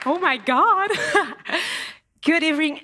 Oh my God. Good evening,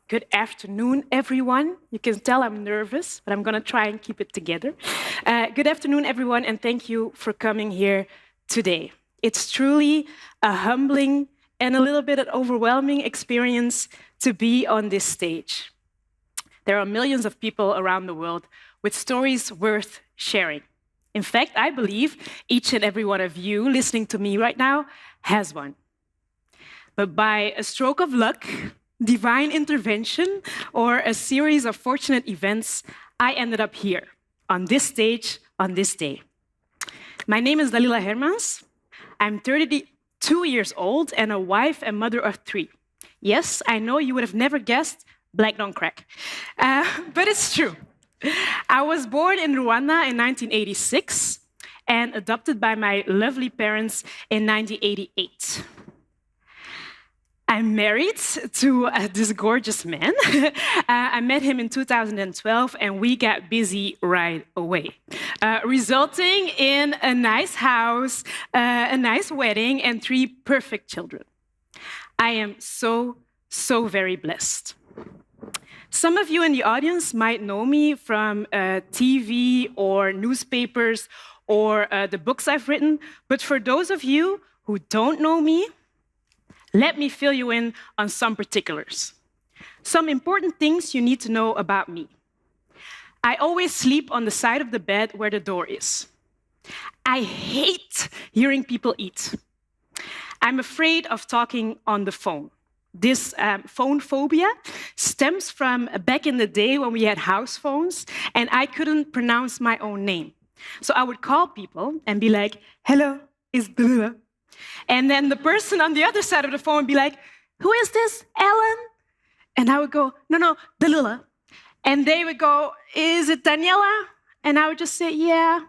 good afternoon, everyone. You can tell I'm nervous, but I'm going to try and keep it together. Good afternoon, everyone, and thank you for coming here today. It's truly a humbling and a little bit overwhelming experience to be on this stage. There are millions of people around the world with stories worth sharing. In fact, I believe each and every one of you listening to me right now has one. But by a stroke of luck, divine intervention, or a series of fortunate events, I ended up here, on this stage, on this day. My name is Dalilla Hermans. I'm 32 years old and a wife and mother of 3. Yes, I know you would have never guessed black don't crack. But it's true. I was born in Rwanda in 1986 and adopted by my lovely parents in 1988. I'm married to this gorgeous man. I met him in 2012 and we got busy right away, resulting in a nice house, a nice wedding, and 3 perfect children. I am so very blessed. Some of you in the audience might know me from TV or newspapers or the books I've written, but for those of you who don't know me, let me fill you in on some particulars. Some important things you need to know about me. I always sleep on the side of the bed where the door is. I hate hearing people eat. I'm afraid of talking on the phone. This phone phobia stems from back in the day when we had house phones and I couldn't pronounce my own name. So I would call people and be like, "Hello, it's Dalilla." And then the person on the other side of the phone would be like, "Who is this, Ellen?" And I would go, No, Dalilla." And they would go, "Is it Daniela?" And I would just say, "Yeah."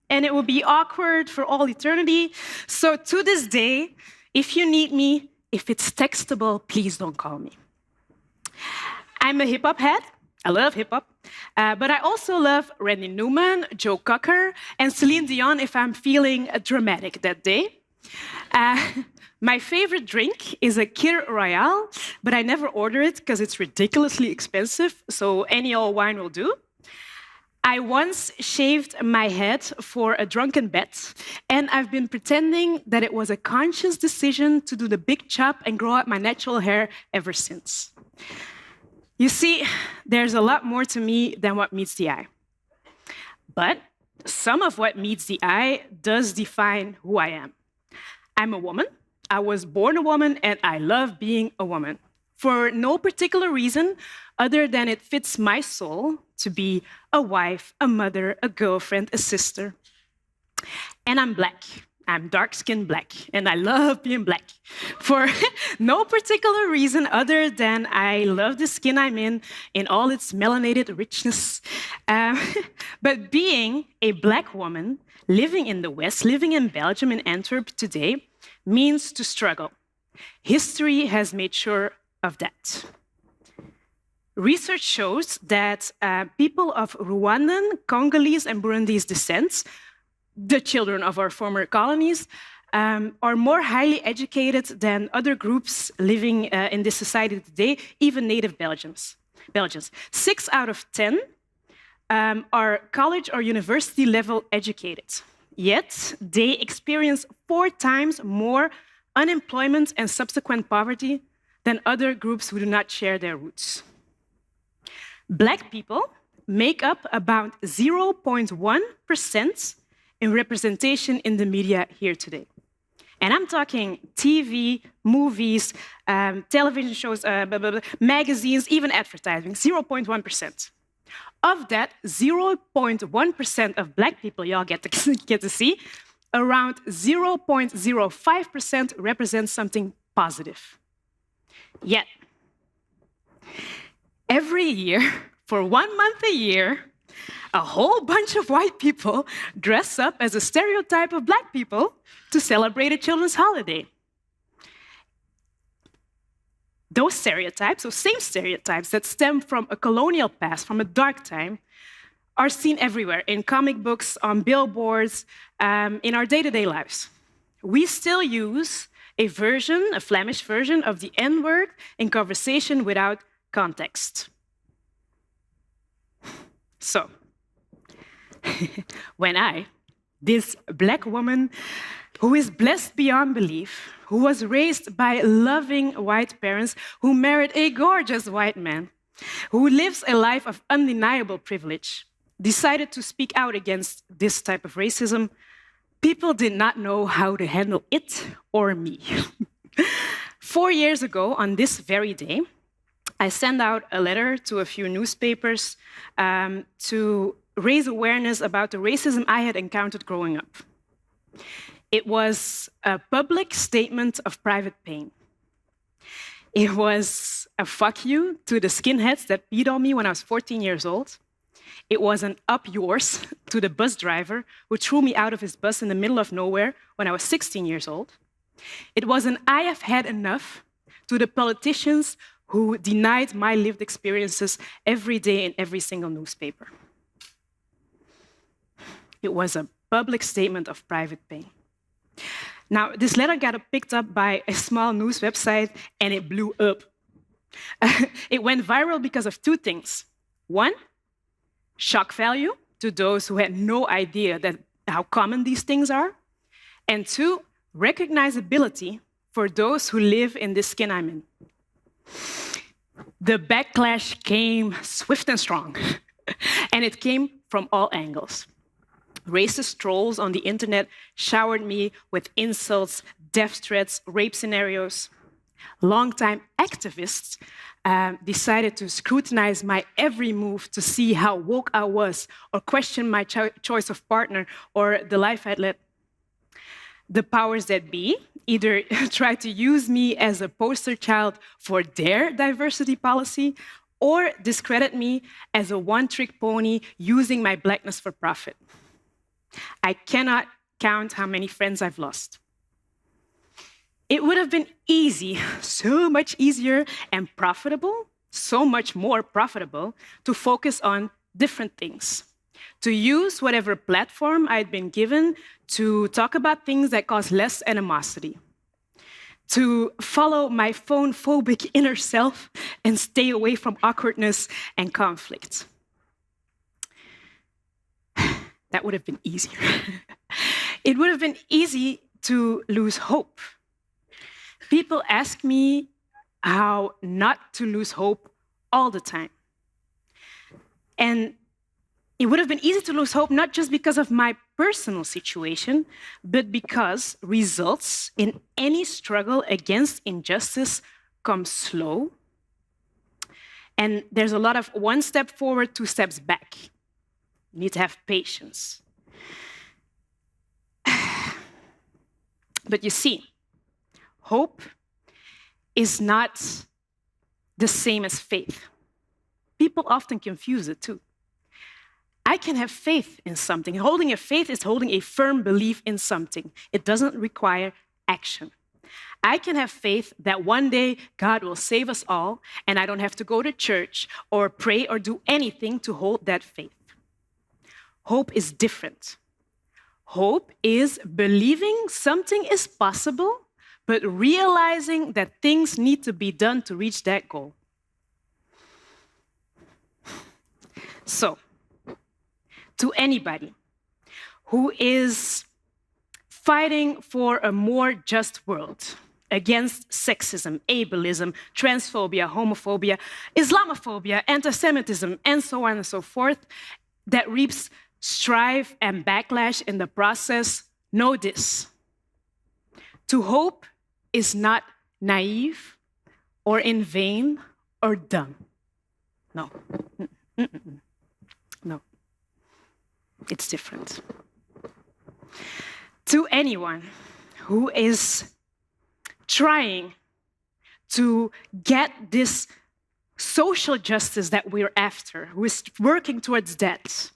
And it would be awkward for all eternity. So to this day, if you need me, if it's textable, please don't call me. I'm a hip-hop head. I love hip-hop. But I also love Randy Newman, Joe Cocker, and Celine Dion if I'm feeling dramatic that day. My favorite drink is a Kir Royale, but I never order it because it's ridiculously expensive, so any old wine will do. I once shaved my head for a drunken bet, and I've been pretending that it was a conscious decision to do the big chop and grow out my natural hair ever since. You see, there's a lot more to me than what meets the eye. But some of what meets the eye does define who I am. I'm a woman. I was born a woman, and I love being a woman. For no particular reason other than it fits my soul to be a wife, a mother, a girlfriend, a sister. And I'm black. I'm dark-skinned black, and I love being black. For no particular reason other than I love the skin I'm in all its melanated richness. But being a black woman living in the West, living in Belgium, in Antwerp today, means to struggle. History has made sure of that. Research shows that people of Rwandan, Congolese, and Burundi's descent, the children of our former colonies, are more highly educated than other groups living in this society today, even native Belgians. 6 out of 10 are college or university level educated. Yet they experience 4 times more unemployment and subsequent poverty than other groups who do not share their roots. Black people make up about 0.1% in representation in the media here today. And I'm talking TV, movies, television shows, magazines, even advertising, 0.1%. Of that 0.1% of black people y'all get to see, around 0.05% represents something positive. Yet, every year, for 1 month a year, a whole bunch of white people dress up as a stereotype of black people to celebrate a children's holiday. Those stereotypes, those same stereotypes that stem from a colonial past, from a dark time, are seen everywhere, in comic books, on billboards, in our day-to-day lives. We still use a Flemish version of the N-word in conversation without context. So, when this Black woman who is blessed beyond belief, who was raised by loving white parents, who married a gorgeous white man, who lives a life of undeniable privilege, decided to speak out against this type of racism, people did not know how to handle it or me. 4 years ago, on this very day, I sent out a letter to a few newspapers to raise awareness about the racism I had encountered growing up. It was a public statement of private pain. It was a fuck you to the skinheads that peed on me when I was 14 years old. It was an up yours to the bus driver who threw me out of his bus in the middle of nowhere when I was 16 years old. It was an I have had enough to the politicians who denied my lived experiences every day in every single newspaper. It was a public statement of private pain. Now, this letter got picked up by a small news website and it blew up. It went viral because of two things. One, shock value to those who had no idea how common these things are. And two, recognizability for those who live in the skin I'm in. The backlash came swift and strong, and it came from all angles. Racist trolls on the internet showered me with insults, death threats, rape scenarios. Longtime activists decided to scrutinize my every move to see how woke I was, or question my choice of partner or the life I'd led. The powers that be either tried to use me as a poster child for their diversity policy or discredit me as a one-trick pony using my blackness for profit. I cannot count how many friends I've lost. It would have been easy, so much easier and profitable, so much more profitable, to focus on different things, to use whatever platform I'd been given to talk about things that cause less animosity, to follow my phone-phobic inner self and stay away from awkwardness and conflict. That would have been easier. It would have been easy to lose hope. People ask me how not to lose hope all the time. And it would have been easy to lose hope not just because of my personal situation, but because results in any struggle against injustice come slow. And there's a lot of one step forward, two steps back. You need to have patience. But you see, hope is not the same as faith. People often confuse it too. I can have faith in something. Holding a faith is holding a firm belief in something. It doesn't require action. I can have faith that one day God will save us all, and I don't have to go to church or pray or do anything to hold that faith. Hope is different. Hope is believing something is possible, but realizing that things need to be done to reach that goal. So, to anybody who is fighting for a more just world against sexism, ableism, transphobia, homophobia, Islamophobia, anti-Semitism, and so on and so forth, that reaps strife and backlash in the process, know this. To hope is not naive or in vain or dumb. No. No. It's different. To anyone who is trying to get this social justice that we're after, who is working towards that,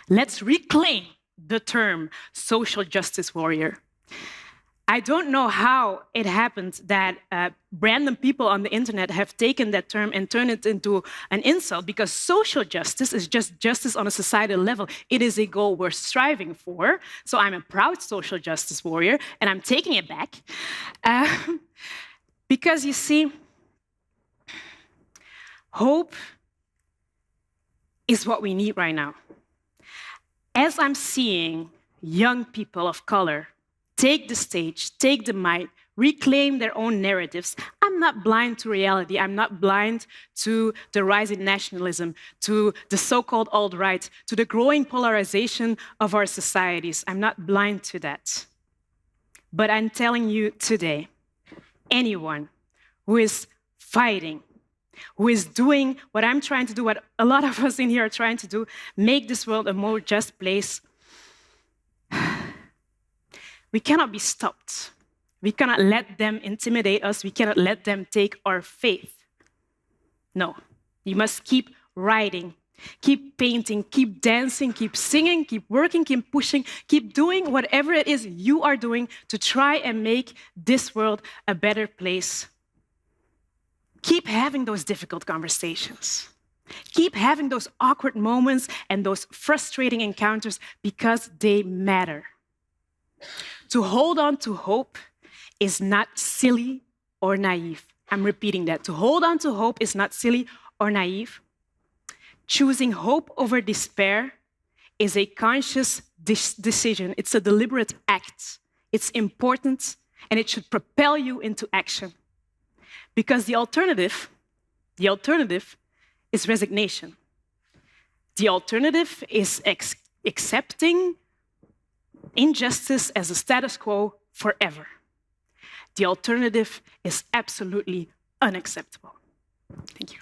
let's reclaim the term social justice warrior. I don't know how it happened that random people on the internet have taken that term and turned it into an insult, because social justice is just justice on a societal level. It is a goal we're striving for. So I'm a proud social justice warrior, and I'm taking it back. Because you see, hope is what we need right now. As I'm seeing young people of color take the stage, take the mic, reclaim their own narratives, I'm not blind to reality. I'm not blind to the rise in nationalism, to the so-called alt-right, to the growing polarization of our societies. I'm not blind to that. But I'm telling you today, anyone who is fighting, who is doing what I'm trying to do, what a lot of us in here are trying to do, make this world a more just place, we cannot be stopped. We cannot let them intimidate us. We cannot let them take our faith. No, you must keep writing, keep painting, keep dancing, keep singing, keep working, keep pushing, keep doing whatever it is you are doing to try and make this world a better place. Keep having those difficult conversations. Keep having those awkward moments and those frustrating encounters, because they matter. To hold on to hope is not silly or naive. I'm repeating that. To hold on to hope is not silly or naive. Choosing hope over despair is a conscious decision. It's a deliberate act. It's important, and it should propel you into action. Because the alternative is resignation. The alternative is accepting injustice as a status quo forever. The alternative is absolutely unacceptable. Thank you.